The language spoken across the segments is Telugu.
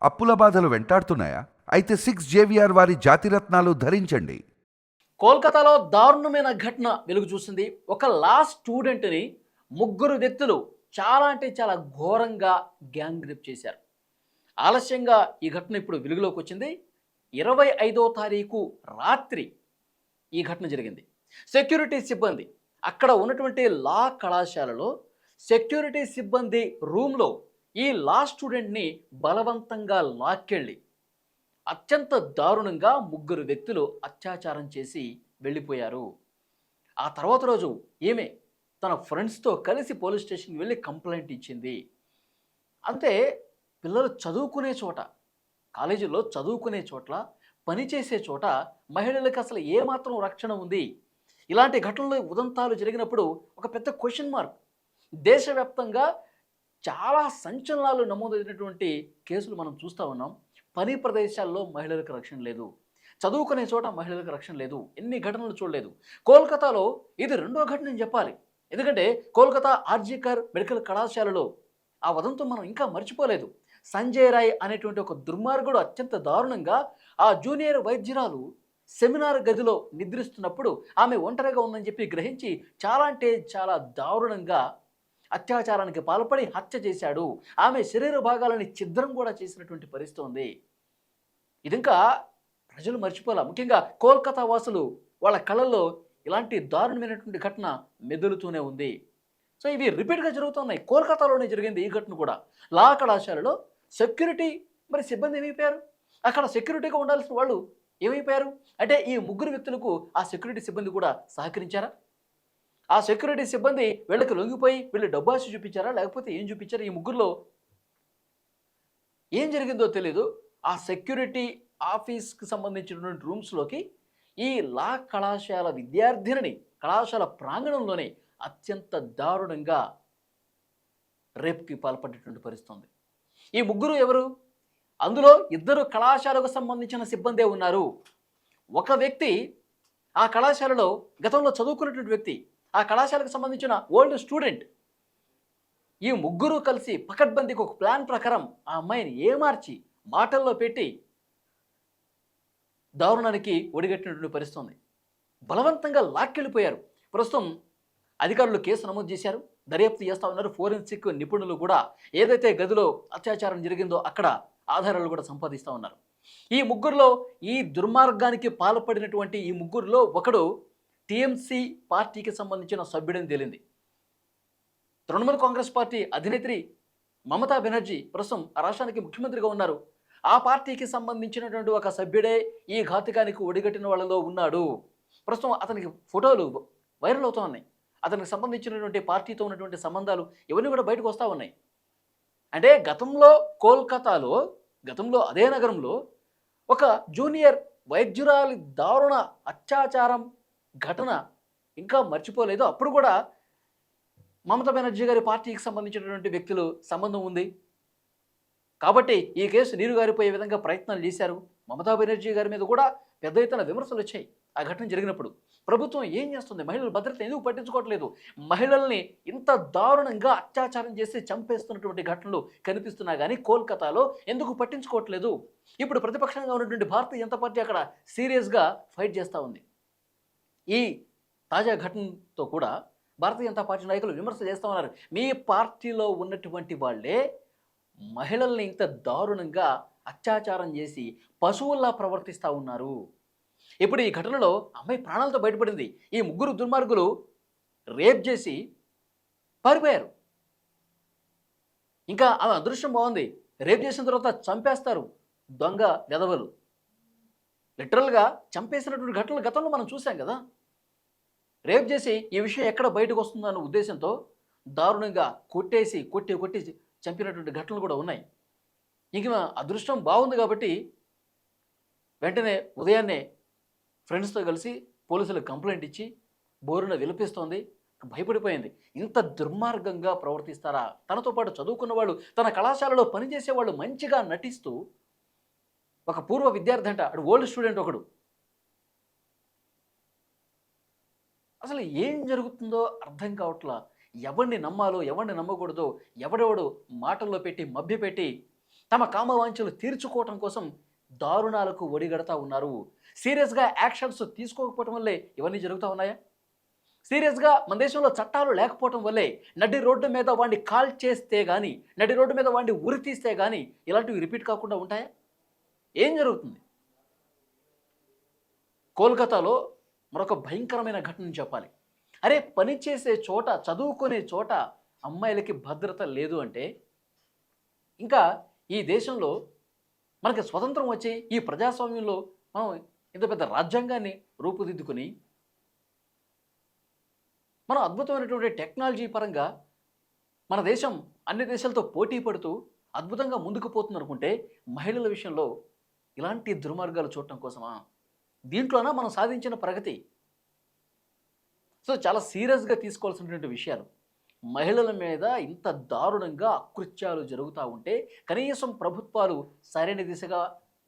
అప్పుల బాధలు వెంటాడుతున్నాయా? అయితే 6 JVR వారి జాతిరత్నాలు ధరించండి. కోల్కతాలో దారుణమైన ఘటన వెలుగు చూసింది. ఒక లా స్టూడెంట్ని ముగ్గురు వ్యక్తులు చాలా అంటే చాలా ఘోరంగా గ్యాంగ్ రేప్ చేశారు. ఆలస్యంగా ఈ ఘటన ఇప్పుడు వెలుగులోకి వచ్చింది. 25వ తారీఖు రాత్రి ఈ ఘటన జరిగింది. సెక్యూరిటీ సిబ్బంది అక్కడ ఉన్నటువంటి లా కళాశాలలో సెక్యూరిటీ సిబ్బంది రూమ్లో ఈ లా స్టూడెంట్ని బలవంతంగా లాక్కెళ్ళి అత్యంత దారుణంగా ముగ్గురు వ్యక్తులు అత్యాచారం చేసి వెళ్ళిపోయారు. ఆ తర్వాత రోజు ఈమె తన ఫ్రెండ్స్తో కలిసి పోలీస్ స్టేషన్కి వెళ్ళి కంప్లైంట్ ఇచ్చింది. అంతే, పిల్లలు చదువుకునే చోట, కాలేజీలో చదువుకునే చోట్ల, పనిచేసే చోట మహిళలకు అసలు ఏమాత్రం రక్షణ ఉంది? ఇలాంటి ఘటనలు ఉదంతాలు జరిగినప్పుడు ఒక పెద్ద క్వశ్చన్ మార్క్. దేశవ్యాప్తంగా చాలా సంచలనాలు నమోదైనటువంటి కేసులు మనం చూస్తూ ఉన్నాం. పని ప్రదేశాల్లో మహిళలకు రక్షణ లేదు, చదువుకునే చోట మహిళలకు రక్షణ లేదు, ఎన్ని ఘటనలు చూడలేదు. కోల్కతాలో ఇది రెండో ఘటన అని చెప్పాలి. ఎందుకంటే కోల్కతా ఆర్జీకర్ మెడికల్ కళాశాలలో ఆ వదంతం మనం ఇంకా మర్చిపోలేదు. సంజయ్ రాయ్ అనేటువంటి ఒక దుర్మార్గుడు అత్యంత దారుణంగా ఆ జూనియర్ వైద్యురాలు సెమినార్ గదిలో నిద్రిస్తున్నప్పుడు ఆమె ఒంటరిగా ఉందని చెప్పి గ్రహించి చాలా అంటే చాలా దారుణంగా అత్యాచారానికి పాల్పడి హత్య చేశాడు. ఆమె శరీర భాగాలని ఛిద్రం కూడా చేసినటువంటి పరిస్థితి ఉంది. ఇది ఇంకా ప్రజలు మర్చిపోలే. ముఖ్యంగా కోల్కతా వాసులు వాళ్ళ కళల్లో ఇలాంటి దారుణమైనటువంటి ఘటన మెదులుతూనే ఉంది. సో ఇవి రిపీట్గా జరుగుతున్నాయి. కోల్కతాలోనే జరిగింది ఈ ఘటన కూడా. లా కళాశాలలో సెక్యూరిటీ మరి సిబ్బంది ఏమైపోయారు? అక్కడ సెక్యూరిటీగా ఉండాల్సిన వాళ్ళు ఏమైపోయారు? అంటే ఈ ముగ్గురు వ్యక్తులకు ఆ సెక్యూరిటీ సిబ్బంది కూడా సహకరించారా? ఆ సెక్యూరిటీ సిబ్బంది వీళ్ళకి లొంగిపోయి వీళ్ళు డబ్బాసి చూపించారా, లేకపోతే ఏం చూపించారా? ఈ ముగ్గురులో ఏం జరిగిందో తెలీదు. ఆ సెక్యూరిటీ ఆఫీస్కి సంబంధించినటువంటి రూమ్స్లోకి ఈ లా కళాశాల విద్యార్థినిని కళాశాల ప్రాంగణంలోనే అత్యంత దారుణంగా రేప్కి పాల్పడేటువంటి పరిస్థితి ఉంది. ఈ ముగ్గురు ఎవరు? అందులో ఇద్దరు కళాశాలకు సంబంధించిన సిబ్బందే ఉన్నారు. ఒక వ్యక్తి ఆ కళాశాలలో గతంలో చదువుకున్నటువంటి వ్యక్తి, ఆ కళాశాలకు సంబంధించిన ఓల్డ్ స్టూడెంట్. ఈ ముగ్గురు కలిసి పకడ్బందీకి ఒక ప్లాన్ ప్రకారం ఆ అమ్మాయిని ఏమార్చి మాటల్లో పెట్టి దారుణానికి ఒడిగట్టినటువంటి పరిస్థితి ఉంది. బలవంతంగా లాక్కెళ్ళిపోయారు. ప్రస్తుతం అధికారులు కేసు నమోదు చేశారు, దర్యాప్తు చేస్తూ ఉన్నారు. ఫోరెన్సిక్ నిపుణులు కూడా ఏదైతే గదిలో అత్యాచారం జరిగిందో అక్కడ ఆధారాలు కూడా సంపాదిస్తూ ఉన్నారు. ఈ ముగ్గురులో ఈ దుర్మార్గానికి పాల్పడినటువంటి ఈ ముగ్గురులో ఒకడు టీఎంసీ పార్టీకి సంబంధించిన సభ్యుడని తేలింది. తృణమూల్ కాంగ్రెస్ పార్టీ అధినేత్రి మమతా బెనర్జీ ప్రస్తుతం ఆ రాష్ట్రానికి ముఖ్యమంత్రిగా ఉన్నారు. ఆ పార్టీకి సంబంధించినటువంటి ఒక సభ్యుడే ఈ ఘాతుకానికి ఒడిగట్టిన వాళ్ళలో ఉన్నాడు. ప్రస్తుతం అతనికి ఫోటోలు వైరల్ అవుతూ ఉన్నాయి. అతనికి సంబంధించినటువంటి పార్టీతో ఉన్నటువంటి సంబంధాలు ఇవన్నీ కూడా బయటకు వస్తూ ఉన్నాయి. అంటే గతంలో కోల్కతాలో, గతంలో అదే నగరంలో ఒక జూనియర్ వైద్యురాలి దారుణ అత్యాచారం ఘటన ఇంకా మర్చిపోలేదు. అప్పుడు కూడా మమతా బెనర్జీ గారి పార్టీకి సంబంధించినటువంటి వ్యక్తులు సంబంధం ఉంది కాబట్టి ఈ కేసు నీరుగారిపోయే విధంగా ప్రయత్నాలు చేశారు. మమతా బెనర్జీ గారి మీద కూడా పెద్ద ఎత్తున విమర్శలు వచ్చాయి ఆ ఘటన జరిగినప్పుడు. ప్రభుత్వం ఏం చేస్తుంది? మహిళల భద్రత ఎందుకు పట్టించుకోవట్లేదు? మహిళల్ని ఇంత దారుణంగా అత్యాచారం చేసి చంపేస్తున్నటువంటి ఘటనలు కనిపిస్తున్నా కానీ కోల్కతాలో ఎందుకు పట్టించుకోవట్లేదు? ఇప్పుడు ప్రతిపక్షంగా ఉన్నటువంటి భారతీయ జనతా పార్టీ అక్కడ సీరియస్గా ఫైట్ చేస్తూ ఉంది. ఈ తాజా ఘటనతో కూడా భారతీయ జనతా పార్టీ నాయకులు విమర్శ చేస్తూ ఉన్నారు. మీ పార్టీలో ఉన్నటువంటి వాళ్ళే మహిళల్ని ఇంత దారుణంగా అత్యాచారం చేసి పశువుల్లా ప్రవర్తిస్తూ ఉన్నారు. ఇప్పుడు ఈ ఘటనలో అమ్మాయి ప్రాణాలతో బయటపడింది. ఈ ముగ్గురు దుర్మార్గులు రేప్ చేసి పారిపోయారు. ఇంకా ఆమె అదృష్టం బాగుంది, రేప్ చేసిన తర్వాత చంపేస్తారు దొంగ వెధవలు. లిటరల్గా చంపేసినటువంటి ఘటనలు గతంలో మనం చూసాం కదా. రేప్ చేసి ఈ విషయం ఎక్కడ బయటకు వస్తుందన్న ఉద్దేశంతో దారుణంగా కొట్టేసి కొట్టి చంపినటువంటి ఘటనలు కూడా ఉన్నాయి. ఇంక అదృష్టం బాగుంది కాబట్టి వెంటనే ఉదయాన్నే ఫ్రెండ్స్తో కలిసి పోలీసులకు కంప్లైంట్ ఇచ్చి బోరున విలపిస్తోంది. భయపడిపోయింది. ఇంత దుర్మార్గంగా ప్రవర్తిస్తారా? తనతో పాటు చదువుకున్న వాళ్ళు, తన కళాశాలలో పనిచేసే వాళ్ళు మంచిగా నటిస్తూ, ఒక పూర్వ విద్యార్థి అంట, అటు ఓల్డ్ స్టూడెంట్ ఒకడు. అసలు ఏం జరుగుతుందో అర్థం కావట్లా. ఎవరిని నమ్మాలో ఎవరిని నమ్మకూడదో, ఎవడెవడు మాటల్లో పెట్టి మభ్యపెట్టి తమ కామవాంఛలు తీర్చుకోవటం కోసం దారుణాలకు ఒడిగడతా ఉన్నారు. సీరియస్గా యాక్షన్స్ తీసుకోకపోవటం వల్లే ఇవన్నీ జరుగుతూ ఉన్నాయా? సీరియస్గా మన దేశంలో చట్టాలు లేకపోవటం వల్లే నడి రోడ్డు మీద వాడిని కాల్ చేస్తే కానీ, నడి రోడ్డు మీద వాడిని ఉరి తీస్తే కానీ ఇలాంటివి రిపీట్ కాకుండా ఉంటాయా? ఏం జరుగుతుంది? కోల్కతాలో మరొక భయంకరమైన ఘటనని చెప్పాలి. అరే, పని చేసే చోట, చదువుకునే చోట అమ్మాయిలకి భద్రత లేదు అంటే ఇంకా ఈ దేశంలో మనకి స్వతంత్రం వచ్చి ఈ ప్రజాస్వామ్యంలో మనం ఇంత పెద్ద రాజ్యాంగాన్ని రూపుదిద్దుకుని మనం అద్భుతమైనటువంటి టెక్నాలజీ పరంగా మన దేశం అన్ని దేశాలతో పోటీ పడుతూ అద్భుతంగా ముందుకు పోతుంది అనుకుంటే మహిళల విషయంలో ఇలాంటి దుర్మార్గాలు చూడటం కోసమా? దీంట్లోనా మనం సాధించిన ప్రగతి? సో చాలా సీరియస్గా తీసుకోవాల్సినటువంటి విషయాలు. మహిళల మీద ఇంత దారుణంగా అకృత్యాలు జరుగుతూ ఉంటే కనీసం ప్రభుత్వాలు సరైన దిశగా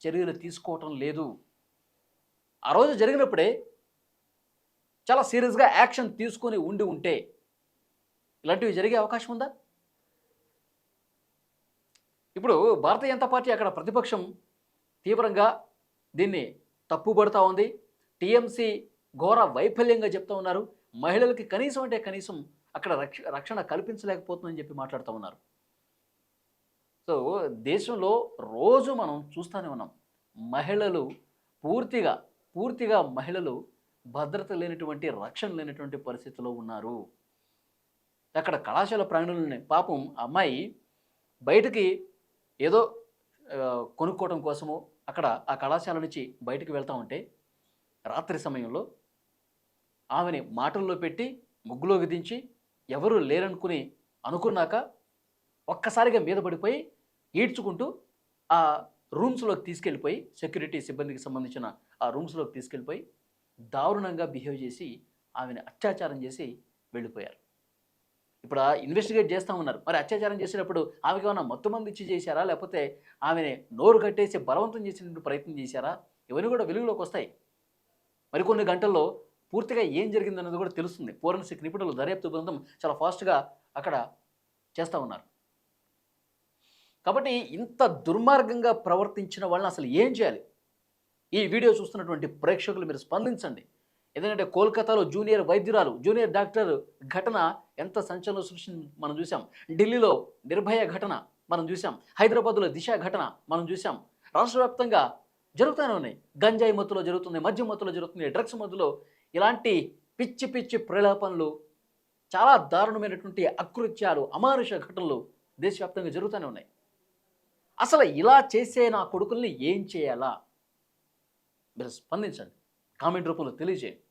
చర్యలు తీసుకోవటం లేదు. ఆ రోజు జరిగినప్పుడే చాలా సీరియస్గా యాక్షన్ తీసుకొని ఉంటే ఇలాంటివి జరిగే అవకాశం ఉందా? ఇప్పుడు భారతీయ జనతా పార్టీ అక్కడ ప్రతిపక్షం తీవ్రంగా దీన్ని తప్పుపడుతూ ఉంది. టీఎంసీ ఘోర వైఫల్యంగా చెప్తూ ఉన్నారు. మహిళలకి కనీసం అంటే కనీసం అక్కడ రక్షణ కల్పించలేకపోతుందని చెప్పి మాట్లాడుతూ ఉన్నారు. సో దేశంలో రోజు మనం చూస్తూనే ఉన్నాం, మహిళలు పూర్తిగా మహిళలు భద్రత లేనటువంటి, రక్షణ లేనటువంటి పరిస్థితిలో ఉన్నారు. అక్కడ కళాశాల ప్రాంగణంలోనే పాపం అమ్మాయి బయటికి ఏదో కొనుక్కోవడం కోసము అక్కడ ఆ కళాశాల నుంచి బయటికి వెళ్తూ ఉంటే రాత్రి సమయంలో ఆమెని మాటల్లో పెట్టి ముగ్గులోకి దించి ఎవరు అనుకున్నాక ఒక్కసారిగా మీద పడిపోయి ఈడ్చుకుంటూ ఆ రూమ్స్లోకి తీసుకెళ్ళిపోయి, సెక్యూరిటీ సిబ్బందికి సంబంధించిన ఆ రూమ్స్లోకి తీసుకెళ్ళిపోయి దారుణంగా బిహేవ్ చేసి ఆమెను అత్యాచారం చేసి వెళ్ళిపోయారు. ఇప్పుడు ఇన్వెస్టిగేట్ చేస్తూ ఉన్నారు. మరి అత్యాచారం చేసేటప్పుడు ఆమెకి ఏమైనా మత్తుమంది ఇచ్చి చేశారా, లేకపోతే ఆమెని నోరు కట్టేసి బలవంతం చేసినటువంటి ప్రయత్నం చేశారా? ఇవన్నీ కూడా వెలుగులోకి వస్తాయి. మరికొన్ని గంటల్లో పూర్తిగా ఏం జరిగిందన్నది కూడా తెలుస్తుంది. ఫోరెన్సిక్ నిపుణులు, దర్యాప్తు బృందం చాలా ఫాస్ట్గా అక్కడ చేస్తూ ఉన్నారు. కాబట్టి ఇంత దుర్మార్గంగా ప్రవర్తించిన వాళ్ళని అసలు ఏం చేయాలి? ఈ వీడియో చూస్తున్నటువంటి ప్రేక్షకులు మీరు స్పందించండి. ఎందుకంటే కోల్కతాలో జూనియర్ డాక్టర్ ఘటన ఎంత సంచలనం సృష్టించి మనం చూసాం. ఢిల్లీలో నిర్భయ ఘటన మనం చూసాం. హైదరాబాద్లో దిశ ఘటన మనం చూసాం. రాష్ట్ర వ్యాప్తంగా జరుగుతూనే ఉన్నాయి. గంజాయి మత్తులో జరుగుతుంది, మద్యం మత్తులో జరుగుతుంది, డ్రగ్స్ మత్తులో ఇలాంటి పిచ్చి ప్రలాపనలు, చాలా దారుణమైనటువంటి అకృత్యాలు, అమానుష ఘటనలు దేశవ్యాప్తంగా జరుగుతూనే ఉన్నాయి. అసలు ఇలా చేసే నా కొడుకుల్ని ఏం చేయాలా? మీరు స్పందించండి, కామెంట్ రూపంలో తెలియజేయండి.